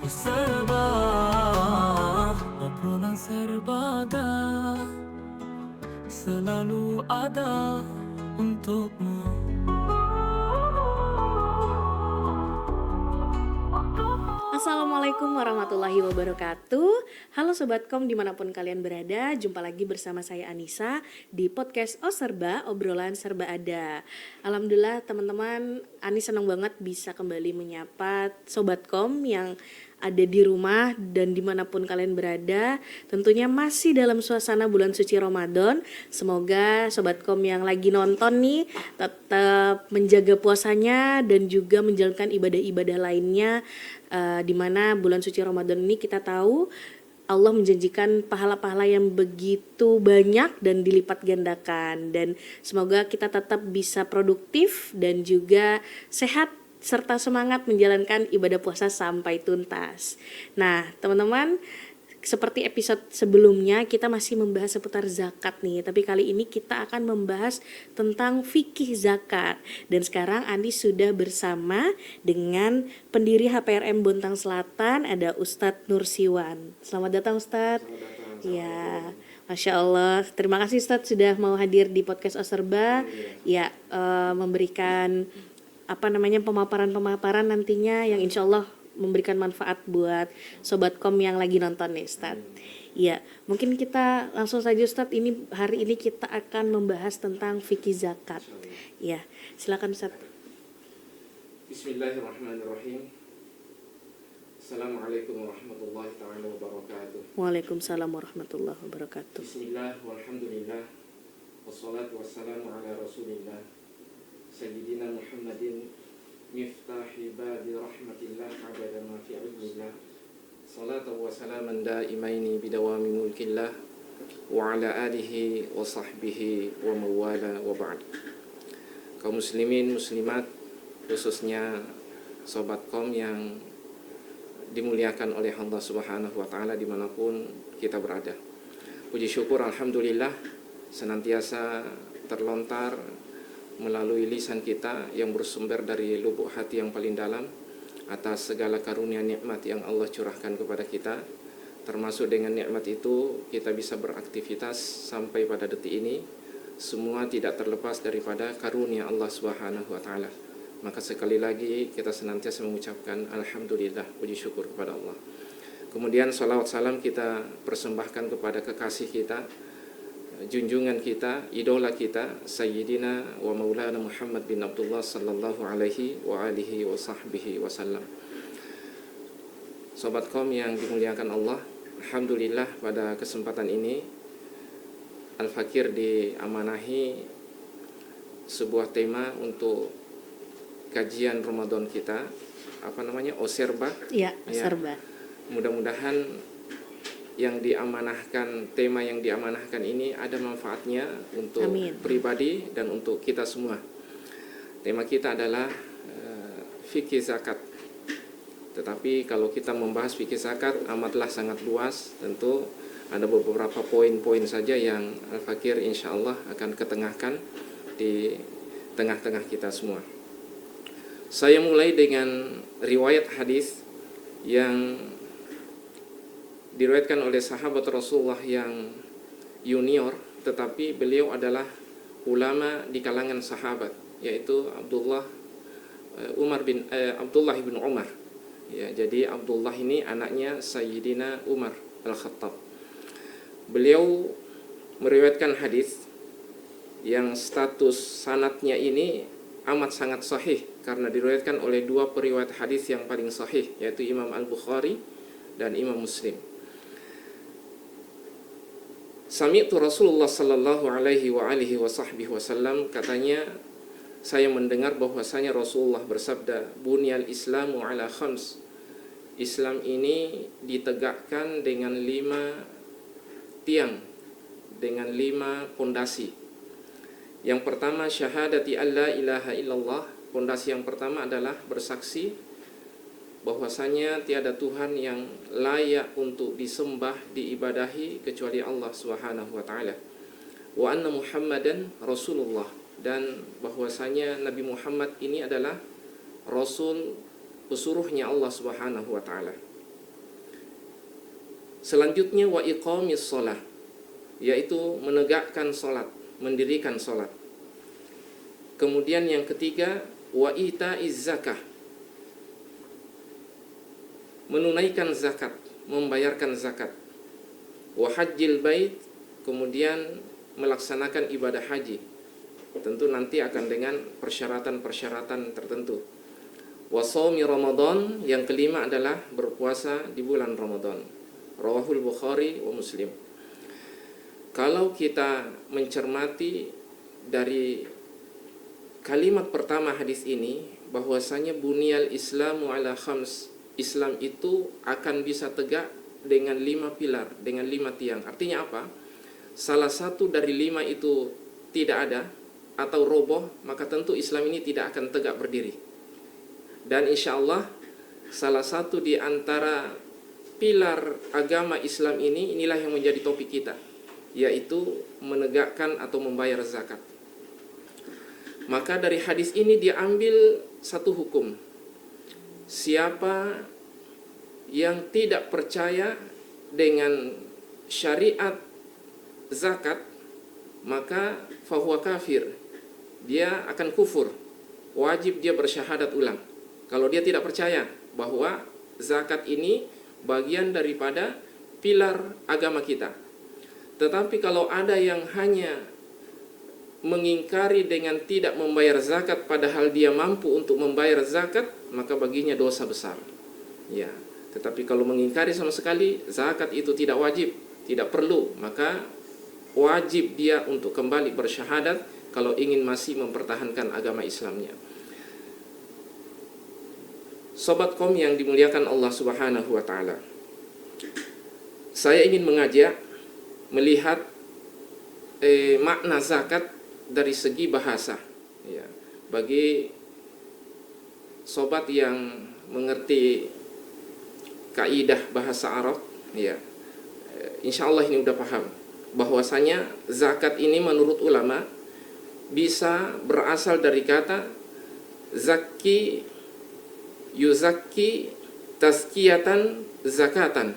serba, obrolan serba ada, selalu ada untukmu. Assalamualaikum warahmatullahi wabarakatuh. Halo Sobatkom dimanapun kalian berada. Jumpa lagi bersama saya Anissa di podcast Oh Serba, obrolan serba ada. Alhamdulillah teman-teman, Anis senang banget bisa kembali menyapa Sobatkom yang ada di rumah dan dimanapun kalian berada. Tentunya masih dalam suasana bulan suci Ramadan. Semoga Sobatkom yang lagi nonton nih tetap menjaga puasanya dan juga menjalankan ibadah-ibadah lainnya. Di mana bulan suci Ramadan ini kita tahu Allah menjanjikan pahala-pahala yang begitu banyak dan dilipat gandakan, dan semoga kita tetap bisa produktif dan juga sehat serta semangat menjalankan ibadah puasa sampai tuntas. Nah, teman-teman, seperti episode sebelumnya kita masih membahas seputar zakat nih, tapi kali ini kita akan membahas tentang fikih zakat. Dan sekarang Andi sudah bersama dengan pendiri HPRM Bontang Selatan, ada Ustadz Nursiwan. Selamat datang Ustadz. Ya, Masya Allah. Terima kasih Ustadz sudah mau hadir di podcast Oserba. Ya, memberikan pemaparan nantinya yang insya Allah memberikan manfaat buat Sobatkom yang lagi nonton nih Ustadz. Ya, mungkin kita langsung saja Ustadz, hari ini kita akan membahas tentang fikih zakat. Ya, silakan Ustadz. Bismillahirrahmanirrahim. Assalamualaikum warahmatullahi ta'ala wabarakatuh. Waalaikumsalam warahmatullahi wabarakatuh. Bismillah walhamdulillah, wassalatu wassalamu ala rasulillah Sayyidina Muhammadin miftahi babi rahmatillah abada ma fi ilmillah, salatu wa salaman daimaini bidawami mulkillah wa ala alihi wa sahbihi wa mawala wa ba'd. Kaum muslimin muslimat, khususnya Sobatkom yang dimuliakan oleh Allah Subhanahu wa ta'ala dimanapun kita berada, puji syukur alhamdulillah senantiasa terlontar melalui lisan kita yang bersumber dari lubuk hati yang paling dalam atas segala karunia nikmat yang Allah curahkan kepada kita. Termasuk dengan nikmat itu kita bisa beraktivitas sampai pada detik ini. Semua tidak terlepas daripada karunia Allah Subhanahu wa ta'ala. Maka sekali lagi kita senantiasa mengucapkan alhamdulillah, puji syukur kepada Allah. Kemudian salawat salam kita persembahkan kepada kekasih kita, junjungan kita, idola kita, Sayyidina wa Maulana Muhammad bin Abdullah sallallahu alaihi wa alihi wa sahbihi wasallam. Sobatkom yang dimuliakan Allah, alhamdulillah pada kesempatan ini Al-Fakir diamanahi sebuah tema untuk kajian Ramadan kita, Oserba. Ya, Oserba. Mudah-mudahan yang diamanahkan, tema yang diamanahkan ini ada manfaatnya untuk pribadi dan untuk kita semua. Tema kita adalah fikih zakat. Tetapi kalau kita membahas fikih zakat amatlah sangat luas. Tentu ada beberapa poin-poin saja yang Al-Fakir insya Allah akan ketengahkan di tengah-tengah kita semua. Saya mulai dengan riwayat hadis yang diriwayatkan oleh sahabat Rasulullah yang junior, tetapi beliau adalah ulama di kalangan sahabat, yaitu Abdullah bin Umar. Ya, jadi Abdullah ini anaknya Sayyidina Umar Al-Khattab. Beliau meriwayatkan hadis yang status sanadnya ini amat sangat sahih karena diriwayatkan oleh dua periwayat hadis yang paling sahih, yaitu Imam Al-Bukhari dan Imam Muslim. Sami'tu Rasulullah sallallahu alaihi wa alihi wa sahbihi wasallam, katanya saya mendengar bahwasanya Rasulullah bersabda, bunyal islamu ala khams. Islam ini ditegakkan dengan 5 tiang, dengan 5 pondasi. Yang pertama syahadati alla ilaha illallah. Pondasi yang pertama adalah bersaksi bahwasanya tiada Tuhan yang layak untuk disembah, diibadahi kecuali Allah Subhanahu wa taala. Wa anna Muhammadan Rasulullah, dan bahwasanya Nabi Muhammad ini adalah rasul pesuruhnya Allah Subhanahu wa taala. Selanjutnya wa iqamis shalah, yaitu menegakkan salat, mendirikan salat. Kemudian yang ketiga wa itaiz zakah, menunaikan zakat, membayarkan zakat. Wa hajjil bait, kemudian melaksanakan ibadah haji. Tentu nanti akan dengan persyaratan-persyaratan tertentu. Wa shaumi Ramadan, yang kelima adalah berpuasa di bulan Ramadan. Rawahul Bukhari wa Muslim. Kalau kita mencermati dari kalimat pertama hadis ini, bahwasanya bunyal Islamu ala khams, Islam itu akan bisa tegak dengan 5 pilar, dengan 5 tiang. Artinya apa? Salah satu dari 5 itu tidak ada atau roboh, maka tentu Islam ini tidak akan tegak berdiri. Dan insya Allah salah satu di antara pilar agama Islam ini, inilah yang menjadi topik kita, yaitu menegakkan atau membayar zakat. Maka dari hadis ini diambil satu hukum. Siapa yang tidak percaya dengan syariat zakat, maka fahuwa kafir, dia akan kufur, wajib dia bersyahadat ulang kalau dia tidak percaya bahwa zakat ini bagian daripada pilar agama kita. Tetapi kalau ada yang hanya mengingkari dengan tidak membayar zakat padahal dia mampu untuk membayar zakat, maka baginya dosa besar. Ya, tetapi kalau mengingkari sama sekali zakat itu tidak wajib, tidak perlu, maka wajib dia untuk kembali bersyahadat kalau ingin masih mempertahankan agama Islamnya. Sobat Kom yang dimuliakan Allah Subhanahu wa taala, saya ingin mengajak melihat makna zakat dari segi bahasa, ya. Bagi sobat yang mengerti kaidah bahasa Arab, ya, insya Allah ini udah paham bahwasanya zakat ini menurut ulama bisa berasal dari kata zaki yuzaki tazkiyatan zakatan,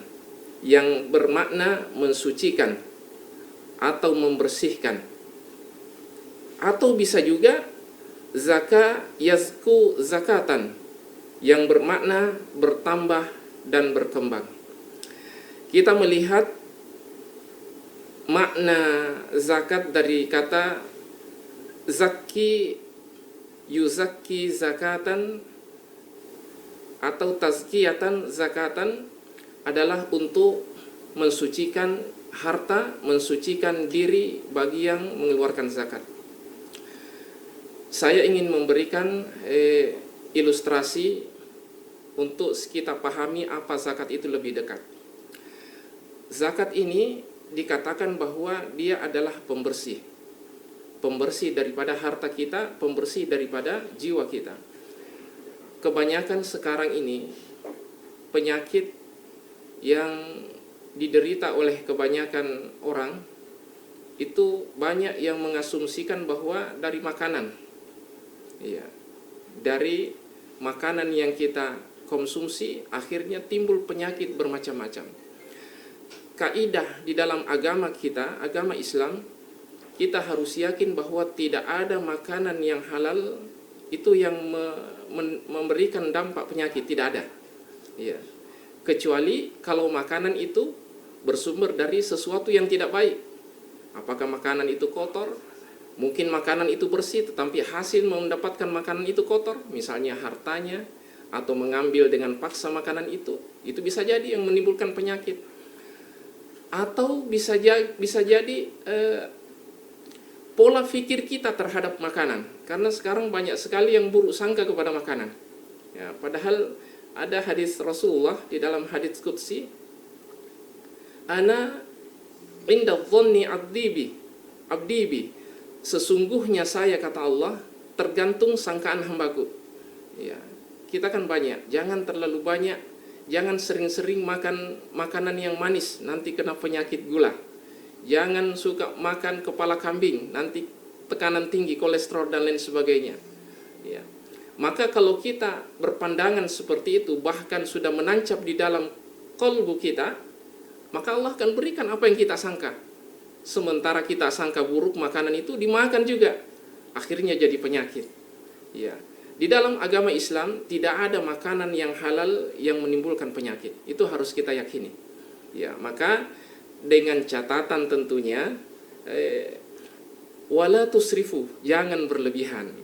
yang bermakna mensucikan atau membersihkan. Atau bisa juga zaka yazku zakatan, yang bermakna bertambah dan berkembang. Kita melihat makna zakat dari kata zaki yuzaki zakatan atau tazkiyatan zakatan adalah untuk mensucikan harta, mensucikan diri bagi yang mengeluarkan zakat. Saya ingin memberikan ilustrasi untuk kita pahami apa zakat itu lebih dekat. Zakat ini dikatakan bahwa dia adalah pembersih. Pembersih daripada harta kita, pembersih daripada jiwa kita. Kebanyakan sekarang ini penyakit yang diderita oleh kebanyakan orang itu banyak yang mengasumsikan bahwa dari makanan. Iya. Dari makanan yang kita konsumsi akhirnya timbul penyakit bermacam-macam. Kaidah di dalam agama kita, agama Islam, kita harus yakin bahwa tidak ada makanan yang halal itu yang memberikan dampak penyakit, tidak ada. Ya. Kecuali kalau makanan itu bersumber dari sesuatu yang tidak baik. Apakah makanan itu kotor? Mungkin makanan itu bersih tetapi hasil mendapatkan makanan itu kotor, misalnya hartanya, atau mengambil dengan paksa makanan itu bisa jadi yang menimbulkan penyakit. Atau bisa jadi pola pikir kita terhadap makanan, karena sekarang banyak sekali yang buruk sangka kepada makanan. Ya, padahal ada hadis Rasulullah di dalam hadis qudsi, ana inda dhanni abdi bi, sesungguhnya saya, kata Allah, tergantung sangkaan hambaku. Ya, kita kan banyak, jangan terlalu banyak, jangan sering-sering makan makanan yang manis, nanti kena penyakit gula. Jangan suka makan kepala kambing, nanti tekanan tinggi, kolesterol dan lain sebagainya. Ya. Maka kalau kita berpandangan seperti itu, bahkan sudah menancap di dalam qalbu kita, maka Allah akan berikan apa yang kita sangka. Sementara kita sangka buruk, makanan itu dimakan juga, akhirnya jadi penyakit. Ya. Di dalam agama Islam tidak ada makanan yang halal yang menimbulkan penyakit. Itu harus kita yakini. Ya, maka dengan catatan tentunya wala tusrifu, jangan berlebihan.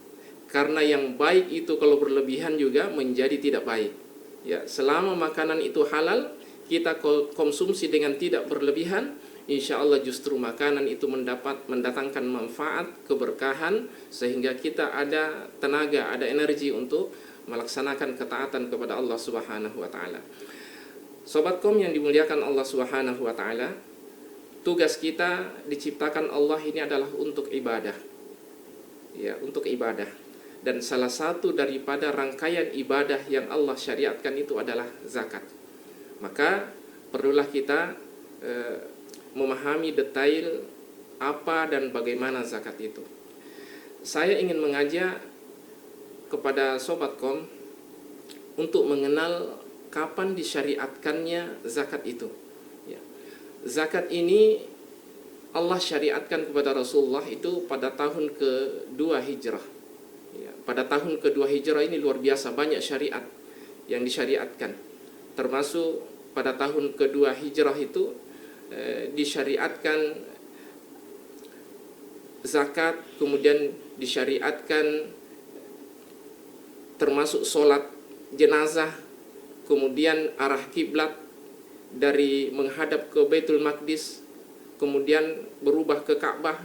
Karena yang baik itu kalau berlebihan juga menjadi tidak baik. Ya, selama makanan itu halal, kita konsumsi dengan tidak berlebihan, insya Allah justru makanan itu mendatangkan manfaat, keberkahan, sehingga kita ada tenaga, ada energi untuk melaksanakan ketaatan kepada Allah Subhanahu wa Ta'ala. Sobatkom yang dimuliakan Allah Subhanahu wa Ta'ala, tugas kita diciptakan Allah ini adalah untuk ibadah. Ya, untuk ibadah. Dan salah satu daripada rangkaian ibadah yang Allah syariatkan itu adalah zakat. Maka perlulah kita memahami detail apa dan bagaimana zakat itu. Saya ingin mengajak kepada Sobatkom untuk mengenal kapan disyariatkannya zakat itu. Ya. Zakat ini Allah syariatkan kepada Rasulullah itu pada tahun kedua Hijrah. Ya. Pada tahun kedua Hijrah ini luar biasa banyak syariat yang disyariatkan. Termasuk pada tahun kedua Hijrah itu disyariatkan zakat, kemudian disyariatkan termasuk sholat jenazah, kemudian arah kiblat dari menghadap ke Baitul Maqdis, kemudian berubah ke Ka'bah,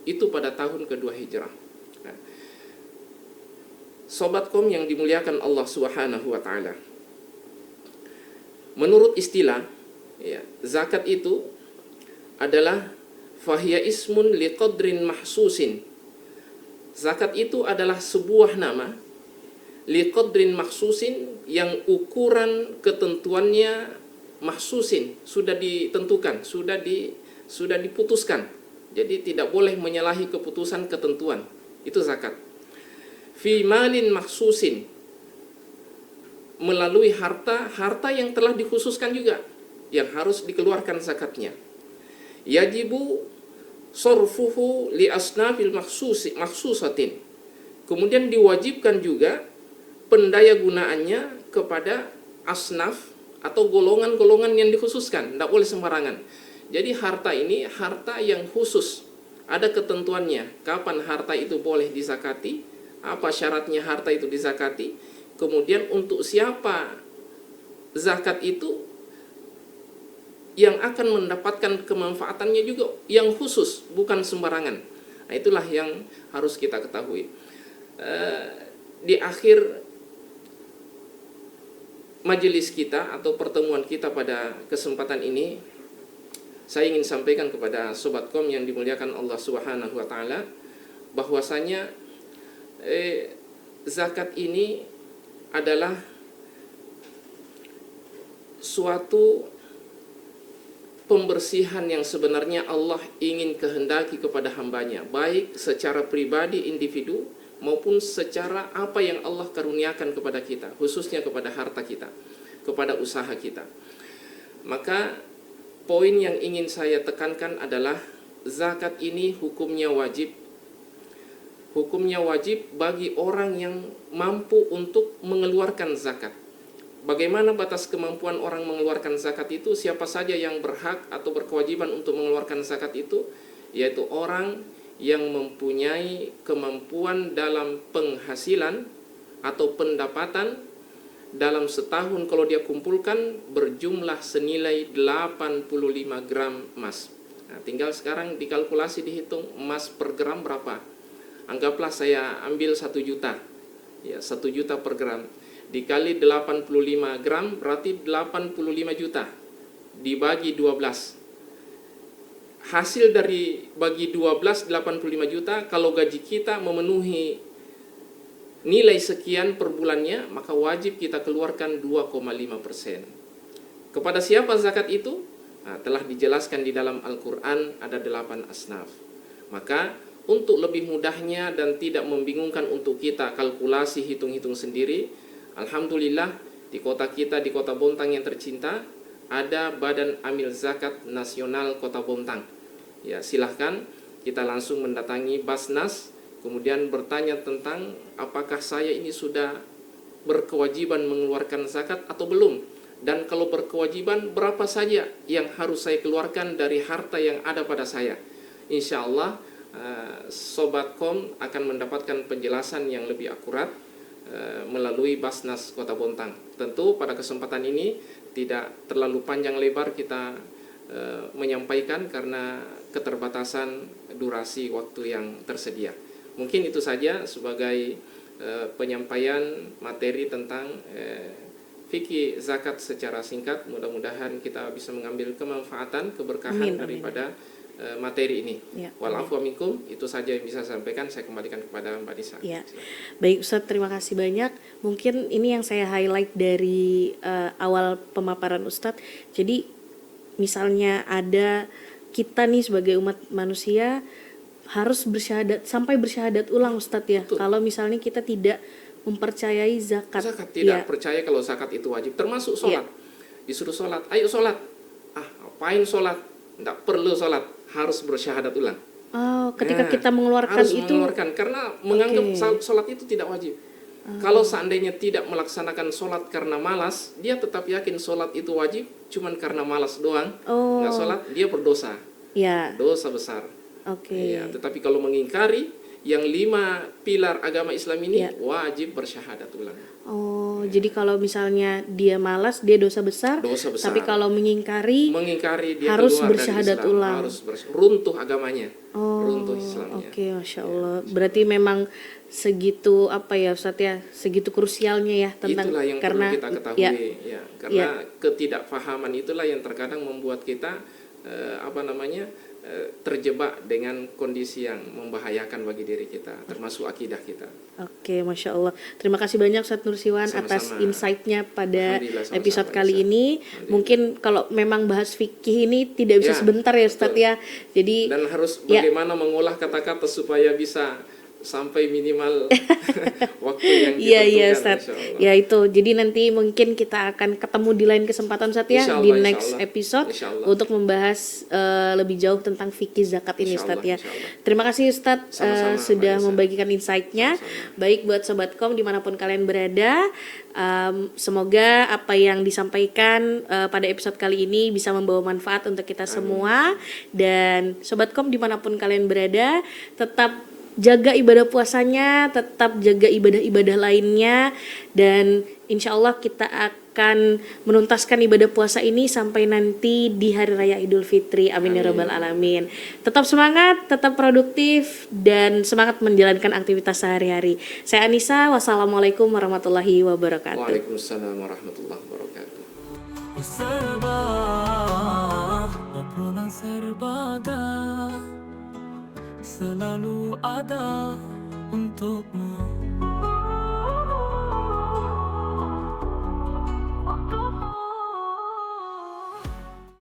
itu pada tahun kedua Hijrah. Nah, Sobatkom yang dimuliakan Allah Subhanahu wa Ta'ala, menurut istilah, ya, zakat itu adalah fahiya ismun liqadrin mahsusin. Zakat itu adalah sebuah nama liqadrin mahsusin yang ukuran ketentuannya mahsusin, sudah ditentukan, sudah diputuskan. Jadi tidak boleh menyalahi keputusan ketentuan. Itu zakat. Fi malin mahsusin, melalui harta yang telah dikhususkan juga, yang harus dikeluarkan zakatnya. Yajibu sorfuhu li asnafil maksusatin. Kemudian diwajibkan juga pendaya gunaannya kepada asnaf atau golongan-golongan yang dikhususkan, tidak boleh sembarangan. Jadi harta ini harta yang khusus, ada ketentuannya, kapan harta itu boleh dizakati, apa syaratnya harta itu dizakati, kemudian untuk siapa zakat itu yang akan mendapatkan kemanfaatannya juga yang khusus, bukan sembarangan. Nah, itulah yang harus kita ketahui. Di akhir majelis kita atau pertemuan kita pada kesempatan ini, saya ingin sampaikan kepada Sobatkom yang dimuliakan Allah Subhanahu wa Ta'ala, bahwasanya zakat ini adalah suatu pembersihan yang sebenarnya Allah ingin kehendaki kepada hambanya, baik secara pribadi individu maupun secara apa yang Allah karuniakan kepada kita, khususnya kepada harta kita, kepada usaha kita. Maka poin yang ingin saya tekankan adalah zakat ini hukumnya wajib. Hukumnya wajib bagi orang yang mampu untuk mengeluarkan zakat. Bagaimana batas kemampuan orang mengeluarkan zakat itu? Siapa saja yang berhak atau berkewajiban untuk mengeluarkan zakat itu? Yaitu orang yang mempunyai kemampuan dalam penghasilan atau pendapatan dalam setahun kalau dia kumpulkan berjumlah senilai 85 gram emas. Nah, tinggal sekarang dikalkulasi, dihitung emas per gram berapa. Anggaplah saya ambil 1 juta. Ya, 1 juta per gram. Dikali 85 gram berarti 85 juta. Dibagi 12. Hasil dari bagi 12 85 juta, kalau gaji kita memenuhi nilai sekian per bulannya, maka wajib kita keluarkan 2,5%. Kepada siapa zakat itu? Nah, telah dijelaskan di dalam Al-Quran, ada 8 asnaf. Maka untuk lebih mudahnya dan tidak membingungkan untuk kita kalkulasi hitung-hitung sendiri, alhamdulillah di kota kita, di kota Bontang yang tercinta, ada Badan Amil Zakat Nasional Kota Bontang. Ya, silahkan kita langsung mendatangi Basnas, kemudian bertanya tentang apakah saya ini sudah berkewajiban mengeluarkan zakat atau belum. Dan kalau berkewajiban, berapa saja yang harus saya keluarkan dari harta yang ada pada saya. Insya Allah, Sobatkom akan mendapatkan penjelasan yang lebih akurat melalui Basnas Kota Bontang. Tentu pada kesempatan ini tidak terlalu panjang lebar kita menyampaikan karena keterbatasan durasi waktu yang tersedia. Mungkin itu saja sebagai penyampaian materi tentang fikih zakat secara singkat. Mudah-mudahan kita bisa mengambil kemanfaatan, keberkahan daripada materi ini. Ya, Walafu minkum, itu saja yang bisa saya sampaikan. Saya kembalikan kepada Mbak Nisa. Ya. Baik Ustadz, terima kasih banyak. Mungkin ini yang saya highlight dari awal pemaparan Ustadz. Jadi misalnya ada kita nih sebagai umat manusia harus bersyahadat, sampai bersyahadat ulang Ustadz ya. Betul. Kalau misalnya kita tidak mempercayai zakat. Zakat tidak Ya. percaya kalau zakat itu wajib, termasuk sholat. Disuruh sholat, ayo sholat. Ngapain sholat? Tidak perlu sholat, harus bersyahadat ulang. Oh, ketika kita mengeluarkan harus itu mengeluarkan, karena menganggap sholat itu tidak wajib. Kalau seandainya tidak melaksanakan sholat karena malas, dia tetap yakin sholat itu wajib, cuman karena malas doang, nggak sholat, dia berdosa, ya. dosa besar. Oke. Ya, tetapi kalau mengingkari yang 5 pilar agama Islam ini, Ya. wajib bersyahadat ulang. Oh, jadi kalau misalnya dia malas, dia dosa besar. Dosa besar. Tapi kalau mengingkari Dia harus keluar bersyahadat dari Islam, ulang. harus runtuh agamanya, Oh, runtuh Islamnya. Oke, Masya Allah. Berarti memang segitu apa ya Ustadz ya, segitu krusialnya ya tentang Itulah yang karena perlu kita ketahui, ya, karena ketidakfahaman itulah yang terkadang membuat kita terjebak dengan kondisi yang membahayakan bagi diri kita, termasuk akidah kita. Oke, Masya Allah. Terima kasih banyak Ustadz Nursiwan atas Sama-sama. insight-nya pada Alhamdulillah, sama-sama, episode kali Aisyah. ini. Mungkin kalau memang bahas fikih ini tidak bisa sebentar ya Ustadz betul. ya. Jadi Dan harus bagaimana mengolah kata-kata supaya bisa sampai minimal waktu yang Iya ditentukan, Ustadz. Insya Allah. Ya itu. Jadi nanti mungkin kita akan ketemu di lain kesempatan Ustadz ya, Insya di Allah, next insya Allah. episode Insya Allah. untuk membahas lebih jauh tentang fikih zakat ini Insya Ustadz Allah, ya. insya Allah. Terima kasih Ustadz Sama-sama, sudah Mbak Nisa. membagikan insight-nya. Baik buat Sobatkom dimanapun kalian berada. Semoga apa yang disampaikan pada episode kali ini bisa membawa manfaat untuk kita semua. Dan Sobatkom dimanapun kalian berada, tetap jaga ibadah puasanya, tetap jaga ibadah-ibadah lainnya, dan insya Allah kita akan menuntaskan ibadah puasa ini sampai nanti di Hari Raya Idul Fitri. Amin ya Rabbal Alamin. Tetap semangat, tetap produktif, dan semangat menjalankan aktivitas sehari-hari. Saya Anissa, wassalamualaikum warahmatullahi wabarakatuh. Waalaikumsalam warahmatullahi wabarakatuh. serba obrolan serba ada, selalu ada untukmu.